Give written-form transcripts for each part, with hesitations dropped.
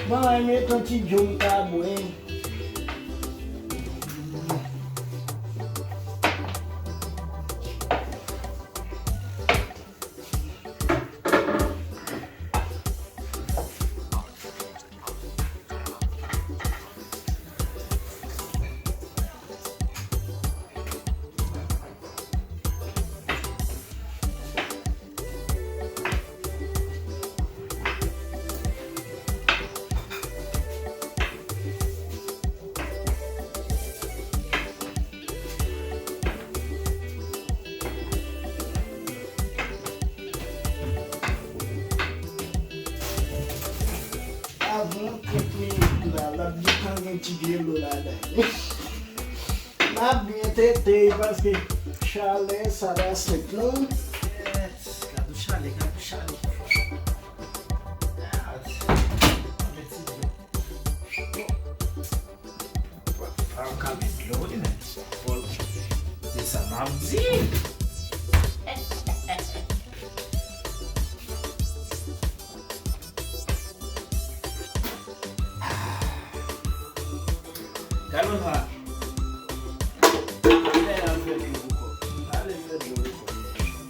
Mas me ton ti jom ka bwen. Avon kote la bi kan gen ti gelo la da. La bien tete paske chale sa da sek non. Yes, gado chale. Para um cabelo, né? Isso é malzinho. Calma lá.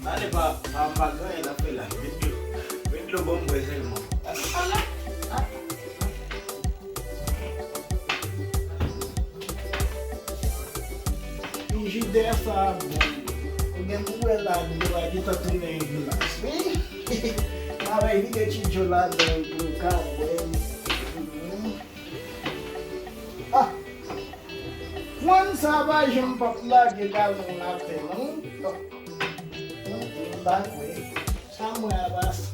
Dale pa pagar la pela. Vendo bom vai ser irmão. Fingi dessa alguém bué lá do lado tá tudo em glass. Mas aí fica te jolado pro carro. One salvation popular get down on nothing. That way. Somewhere else.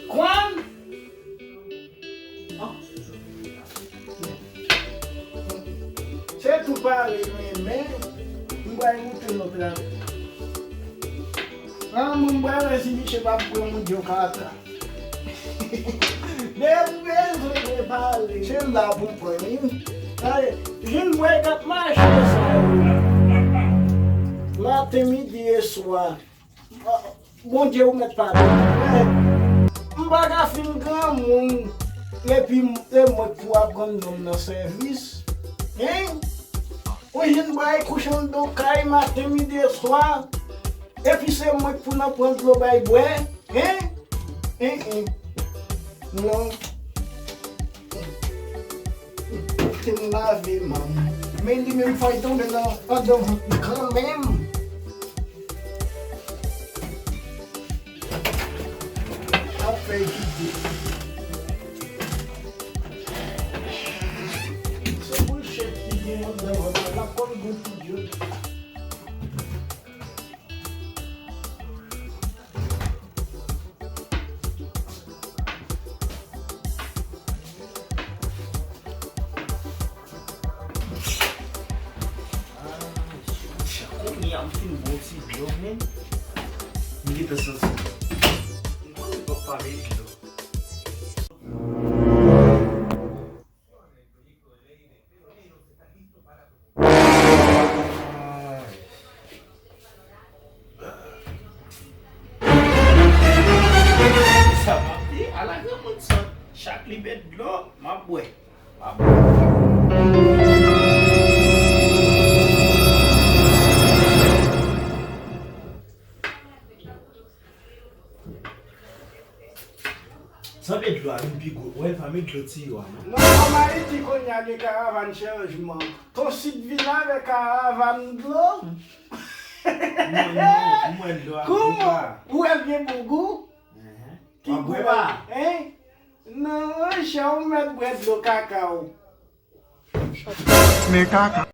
Kwan? Se tu pare men, vai muito no trânsito. Vamos embora se bicho vai por um dia catra. Devo mesmo repare, se não dá bom para mim. Jim wake up mais lá tem me disso bom dia o met para baga fingam e puis é muito pour prendre no serviço hein hoje não vai cochando cai mas tem me disso e puis c'est muito pour não prendre le bail bois hein não tem nada a ver, mano. Men de mesmo faz tão bem, não. Quand même. Après, c'est bullshit qui vient de la pomme de Dieu. Am fin bolsi blog men. Ninguém pensou assim. Não vou parar aquilo. Sabe? Alaga muito só. Chaque libet blog, ma boy. Sabe do amigo, o família que eu tinha. Não, mas ele conhece caravana changement. Tô se virando a caravana do. Não, como? O é bem bugu? Que bueba? Hein? Não, eu chamo o meu do cacau. Me caca.